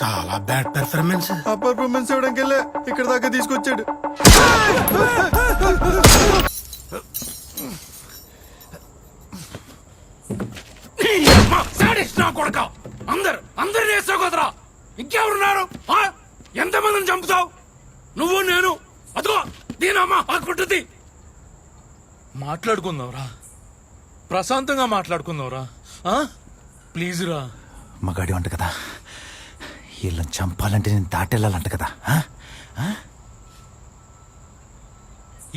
చాలా bad performance. ఆ performance ఇవ్వడానికి వెళ్ళే ఇక్కడ దాకా తీసుకొచ్చాడు. అందరు చేస్తావు కదరా, ఇంకెవరున్నారు? ఎంతమందిని చంపుతావు నువ్వు నేను? అదిగో దీనమ్మా ఆకుంటుంది. మాట్లాడుకుందాంరా, ప్రశాంతంగా మాట్లాడుకుందాంరా. ప్లీజ్ రా. మగాడి వంట కదా, వీళ్ళని చంపాలంటే నేను దాటెళ్ళాలంట కదా.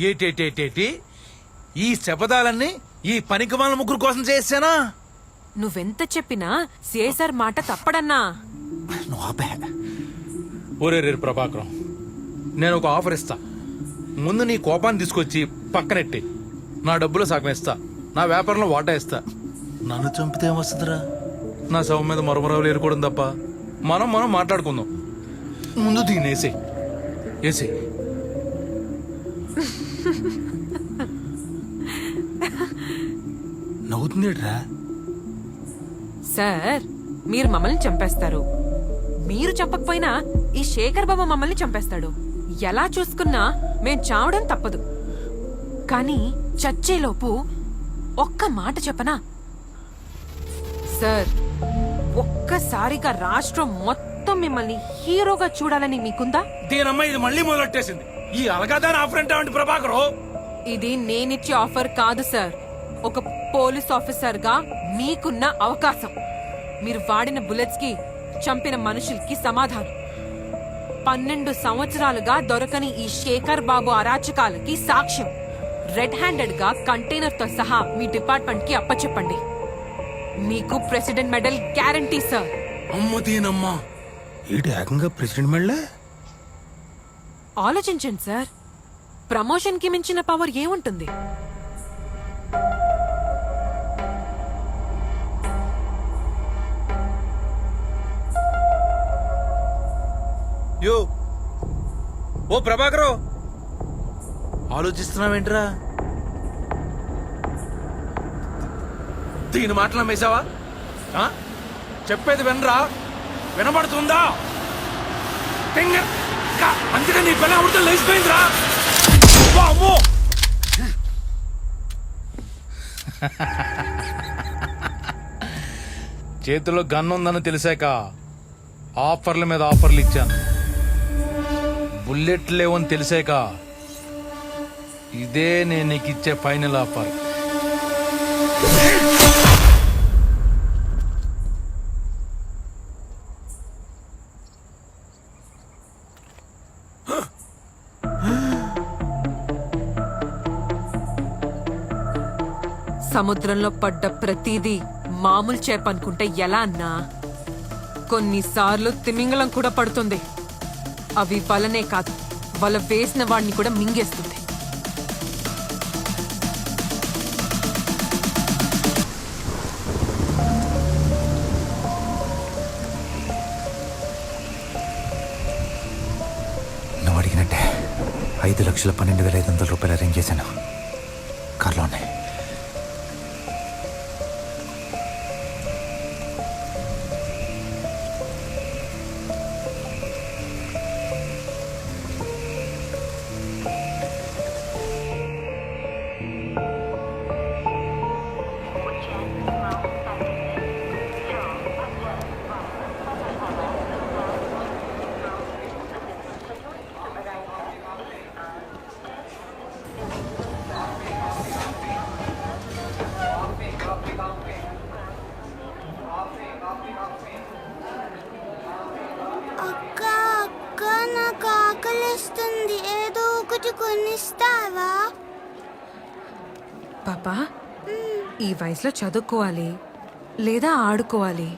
ఏటేటేటేటి ఈ శపథాలన్నీ ఈ పనికి వాళ్ళ ముగ్గురు కోసం చేశానా? నువ్వెంత చెప్పినా సిఐసార్ మాట తప్పడన్నా. నువ్వు ఆపే. ఒరే రే ప్రభాకరం, నేను ఒక ఆఫర్ ఇస్తా. ముందు నీ కోపాన్ని తీసుకొచ్చి పక్కనెట్టి నా డబ్బులు సగం ఇస్తా, నా వ్యాపారంలో వాటా ఇస్తా. నన్ను చంపితే ఏమొస్తుందిరా? నా శవం మీద మరమరావులు ఏరుకోవడం తప్ప. మనం మాట్లాడుకుందాం. ముందు దీన్ని వేసే నవ్వుతుందేట్రా? సార్, మీరు మమ్మల్ని చంపేస్తారు. మీరు చంపకపోయినా ఈ శేఖర్ బాబు మమ్మల్ని చంపేస్తాడు. ఎలా చూసుకున్నా మేం చావడం తప్పదు. కానీ చచ్చేలోపు ఒక్క మాట చెప్పనా సార్? ఒక్కసారిగా రాష్ట్రం మొత్తం మిమ్మల్ని హీరోగా చూడాలని మీకుందా? దీనమ్మ ఇది మళ్ళీ మొదలెట్టేసింది. ఈ అలగాదాని ఆఫర్ అంటే ప్రభాకరు, ఇది నేనిచ్చే ఆఫర్ కాదు సార్. ఒక పోలీస్ ఆఫీసర్ గా మీకున్న అవకాశం. మీరు వాడిన బుల్లెట్స్ కి, చంపిన మనుషులకి సమాధానం. 12 సంవత్సరాలుగా దొరకని ఈ శేఖర్ బాబు అరాచకాలకి సాక్ష్యం. రెడ్ హ్యాండెడ్ గా కంటైనర్ తో సహా మీ డిపార్ట్మెంట్ కి అప్పచెప్పండి. మీకు ప్రెసిడెంట్ మెడల్ గ్యారంటీ సార్. అమ్మ దీనమ్మా, ఈడు ఏకంగా ప్రెసిడెంట్ మెడలే. ఆలోచించండి సార్, ప్రమోషన్ కి మించిన పవర్ ఏముంటుంది? యో ఓ ప్రభాకరు, ఆలోచిస్తున్నావేంట్రా? దీని మాటలు మేసావా? చెప్పేది వినరా? వినబడుతుందా? అందుకే నీ పిల్ల ఉడత లేచిపోయిందిరా. అమ్మో, చేతిలో గన్ ఉందని తెలిసాక ఆఫర్ల మీద ఆఫర్లు ఇచ్చాను. బుల్లెట్ లేవని తెలిసాక ఇదే నేను నీకు ఇచ్చే ఫైనల్ ఆఫర్. సముద్రంలో పడ్డ ప్రతిదీ మామూలు చేప అనుకుంటే ఎలా అన్నా? కొన్నిసార్లు తిమింగలం కూడా పడుతుంది. అవి వలనే కాదు, వల వేసిన వాడిని కూడా మింగేస్తుంది. నువ్వు అడిగినట్టే 5,12,500 అరేంజ్ చేశాను. కార్లో ఉన్నాయి. అక్క నాకు ఆకలిస్తుంది, ఏదో ఒకటి కొనిస్తావా? పాపా, ఈ వయసులో చదువుకోవాలి లేదా ఆడుకోవాలి,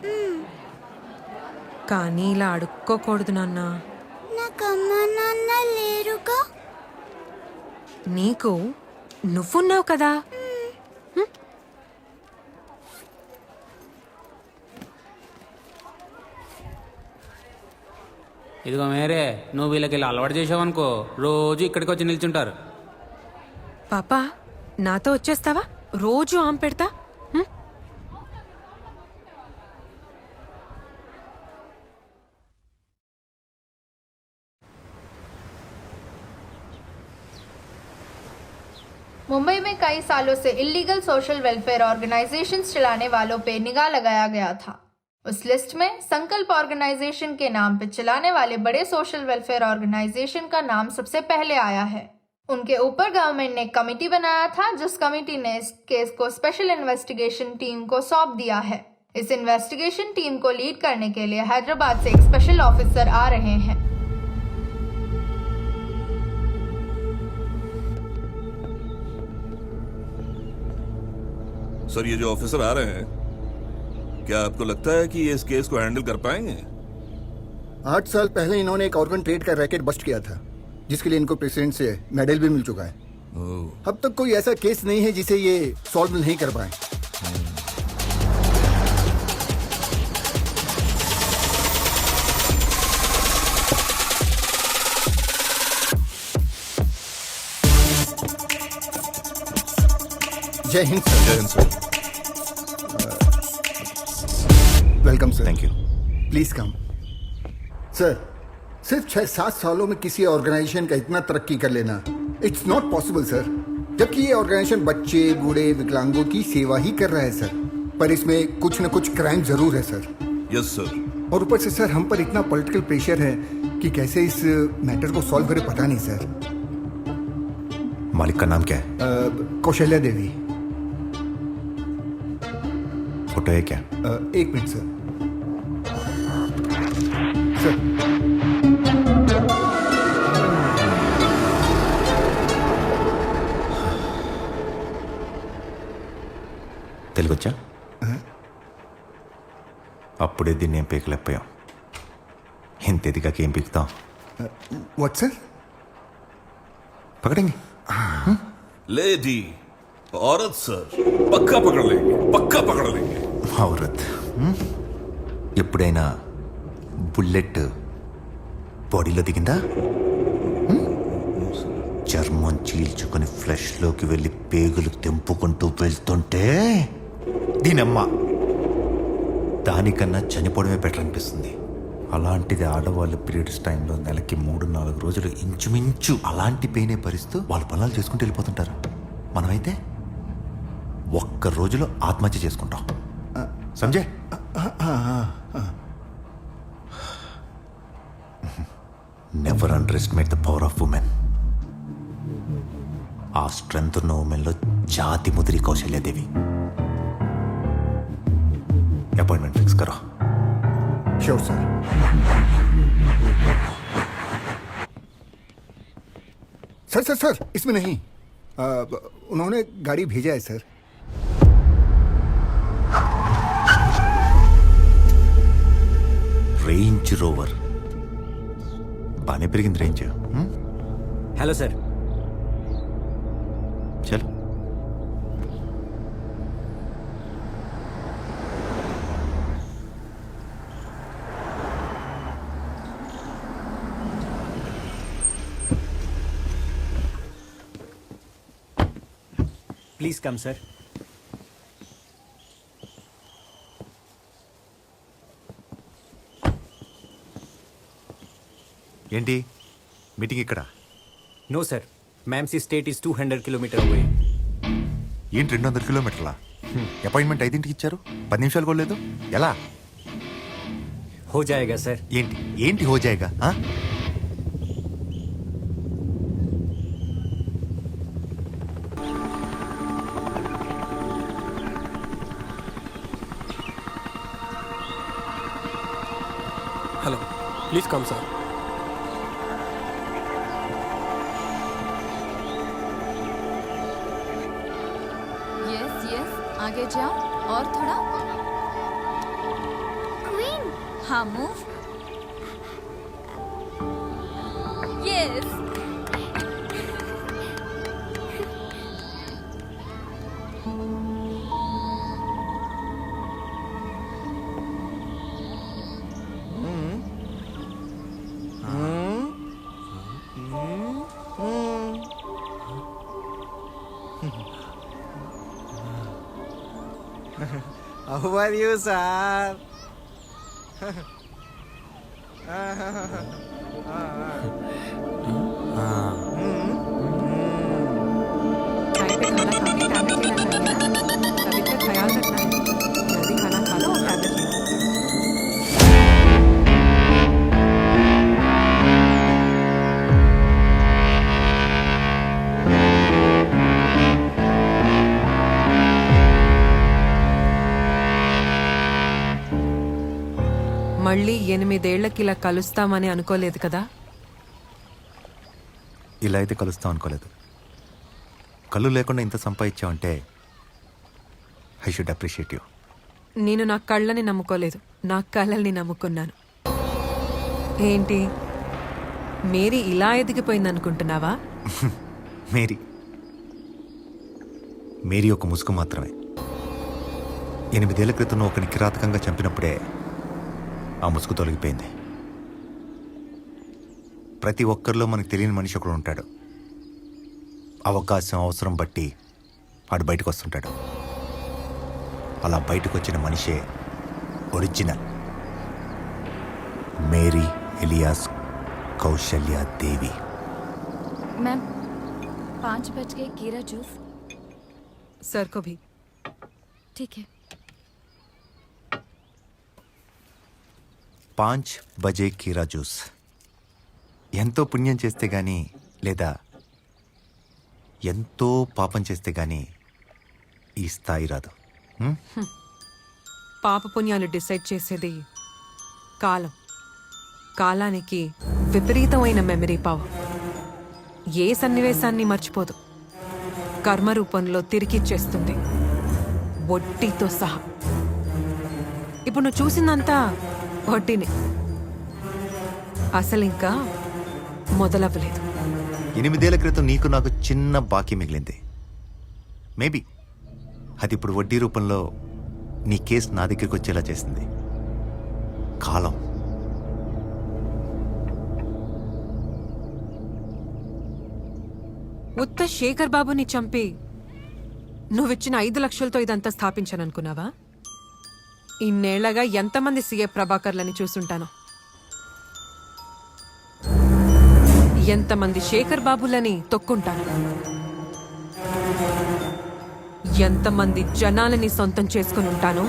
కానీ ఇలా అడుక్కోకూడదు నాన్న. నాకు అమ్మ నాన్న లేరుగా. నీకు నువ్వున్నావు కదా. ఇదిగో మేరే, నువ్వు వీళ్ళకి ఇలా అలవాటు చేసావనుకో రోజు ఇక్కడికి వచ్చి నిల్చుంటారు. పాపా, నాతో వచ్చేస్తావా? రోజు ఆమె పెడతా. मुंबई में कई सालों से इलीगल सोशल वेलफेयर ऑर्गेनाइजेशंस चलाने वालों पे निगाह लगाया गया था। उस लिस्ट में संकल्प ऑर्गेनाइजेशन के नाम पे चलाने वाले बड़े सोशल वेलफेयर ऑर्गेनाइजेशन का नाम सबसे पहले आया है। उनके ऊपर गवर्नमेंट ने एक कमेटी बनाया था, जिस कमेटी ने इस केस को स्पेशल इन्वेस्टिगेशन टीम को सौंप दिया है। इस इन्वेस्टिगेशन टीम को लीड करने के लिए हैदराबाद से एक स्पेशल ऑफिसर आ रहे हैं। सर, ये जो ऑफिसर आ रहे हैं, क्या आपको लगता है कि ये इस केस को हैंडल कर पाएंगे? 8 साल पहले इन्होंने एक ऑर्गन ट्रेड का रैकेट बस्ट किया था, जिसके लिए इनको प्रेसिडेंट से मेडल भी मिल चुका है। अब तक कोई ऐसा केस नहीं है जिसे ये सॉल्व नहीं कर पाए। जय हिंद सर। जय Hind sir. Welcome sir. Thank you. Please come. Sir, सिर्फ 6-7 सालों में किसी ऑर्गेनाइजेशन का इतना तरक्की कर लेना, इट्स नॉट पॉसिबल सर। जबकि ये ऑर्गेनाइजेशन बच्चे, बूढ़े, विकलांगों की सेवा ही कर रहा है सर, पर इसमें कुछ न कुछ क्राइम जरूर है सर। Yes sir. और ऊपर से सर हम पर इतना पॉलिटिकल प्रेशर है कि कैसे इस मैटर को सॉल्व करे पता नहीं सर। मालिक का नाम क्या है? कौशल्या देवी। फोटो है क्या? 1 मिनट सर। सर, తెలుగొచ్చా? అప్పుడే దీన్ని ఏం పీకలేకపోయాం. ఇంత ఎదిగాక ఏం పీకుతాం? What sir? పకడంగి. लेडी, औरत सर, पक्का पकड़ लेंगे, पक्का पकड़ लेंगे। ఔరత్. ఎప్పుడైనా బుల్లెట్ బాడీలో దిగిందా? చర్మం చీల్చుకొని ఫ్లెష్లోకి వెళ్ళి పేగులు తెంపుకుంటూ వెళ్తుంటే దీనమ్మ దానికన్నా చనిపోవడమే బెటర్ అనిపిస్తుంది. అలాంటిది ఆడవాళ్ళు పీరియడ్స్ టైంలో నెలకి 3-4 రోజులు ఇంచుమించు అలాంటి పెయినే భరిస్తూ వాళ్ళ పనులు చేసుకుంటూ వెళ్ళిపోతుంటారు. మనమైతే ఒక్క రోజులో ఆత్మహత్య చేసుకుంటాం. Sanjay, never under estimate the power of women. ఆ స్ట్రెంత్ ఉన్న ఉమెన్లో జాతి ముదిరి కౌశల్యాదేవి. अपॉइंटमेंट फिक्स करो. Sure sir. Sir sir sir, इसमें नहीं, उन्होंने गाड़ी भेजा है सर. रेंज रोवर బానే పెరిగింది రేంజ్. Hello sir. చలో. Please come sir. ఏంటి మీటింగ్ ఇక్కడ? నో సార్, మ్యామ్సీ స్టేట్ ఈస్ 200 కిలోమీటర్ అవే. ఏంటి 200 కిలోమీటర్ల? అపాయింట్మెంట్ 5ంటికి ఇచ్చారు, 10 నిమిషాలు కూడా లేదు. ఎలా? హో జాయేగా సార్. ఏంటి ఏంటి హో జాయేగా? Hello, please come sir. Yes yes, आगे जाओ और थोड़ा. क्वीन. हाँ, move. Yes. How are you, sir? Tablet लेना चाहिए ना तबीयत का ख्याल रखना है जल्दी खाना खा लो और टैबलेट ले लो మళ్ళీ 8 ఏళ్లకి ఇలా కలుస్తామని అనుకోలేదు కదా ఇలా అయితే కలుస్తాం అనుకోలేదు. కళ్ళు లేకుండా ఇంత సంపాదించావంటే ఐ షుడ్ అప్రిషియేట్ యూ. నేను నా కళ్ళని నమ్ముకోలేదు నా కళ్ళని నమ్ముకున్నాను. ఏంటి మేరీ ఇలా ఎదిగిపోయింది అనుకుంటున్నావా? మేరీ ఒక ముసుగు మాత్రమే. 8 ఏళ్ల క్రితం నువ్వు ఒకరిని కిరాతకంగా చంపినప్పుడే ఆ ముసుగు తొలగిపోయింది. ప్రతి ఒక్కరిలో మనకు తెలియని మనిషి ఒకడు ఉంటాడు. అవకాశం అవసరం బట్టి వాడు బయటకు వస్తుంటాడు. అలా బయటకు వచ్చిన మనిషే ఒరిజినల్ మేరీ ఎలియాస్ కౌశల్య దేవి. मैम 5 बज के कीरा जूस. सर को भी ठीक है. 5 బజే కీరా జ్యూస్. ఎంతో పుణ్యం చేస్తే గానీ లేదా ఎంతో పాపం చేస్తే గానీ ఈ స్థాయి రాదు. పాప పుణ్యాలు డిసైడ్ చేసేది కాలం. కాలానికి విపరీతమైన మెమరీ పవర్. ఏ సన్నివేశాన్ని మర్చిపోదు. కర్మ రూపంలో తిరిగిచ్చేస్తుంది వడ్డీతో సహా. ఇప్పుడు నువ్వు చూసిందంతా వడ్డీనే. అసలు ఇంకా మొదలవ్వలేదు. 8 ఏళ్ల క్రితం నీకు నాకు చిన్న బాకీ మిగిలింది. మేబీ అది ఇప్పుడు వడ్డీ రూపంలో నీ కేసు నా దగ్గరికి వచ్చేలా చేసింది కాలం. ఉత్త శేఖర్ బాబుని చంపి నువ్విచ్చిన 5 లక్షలతో ఇదంతా స్థాపించాననుకున్నావా? ఇన్నేళ్లగా ఎంతమంది సీఏ ప్రభాకర్లని చూసుంటాను. ఎంతమంది శేఖర్ బాబులని తొక్కుంటాను. ఎంతమంది జనాలని సొంతం చేసుకుని ఉంటాను.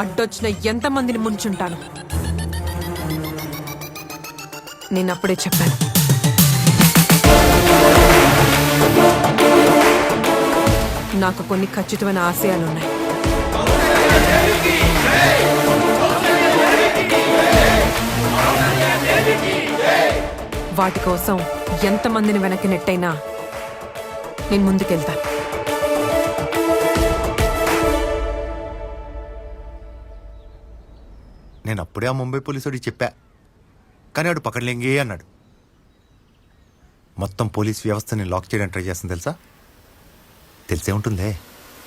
అడ్డొచ్చిన ఎంతమందిని ముంచుంటాను. నేనప్పుడే చెప్పాను. నాకు కొన్ని ఖచ్చితమైన ఆశయాలున్నాయి. వాటి కోసం ఎంతమందిని వెనక్కి నెట్టైనా నేను ముందుకెళ్తాను. నేను అప్పుడే ఆ ముంబై పోలీసుడికి చెప్పా, కానీ వాడు పకడ్లేంగే అన్నాడు. మొత్తం పోలీస్ వ్యవస్థని లాక్ చేయడానికి ట్రై చేస్తాను తెలుసా? తెలిసే ఉంటుందే.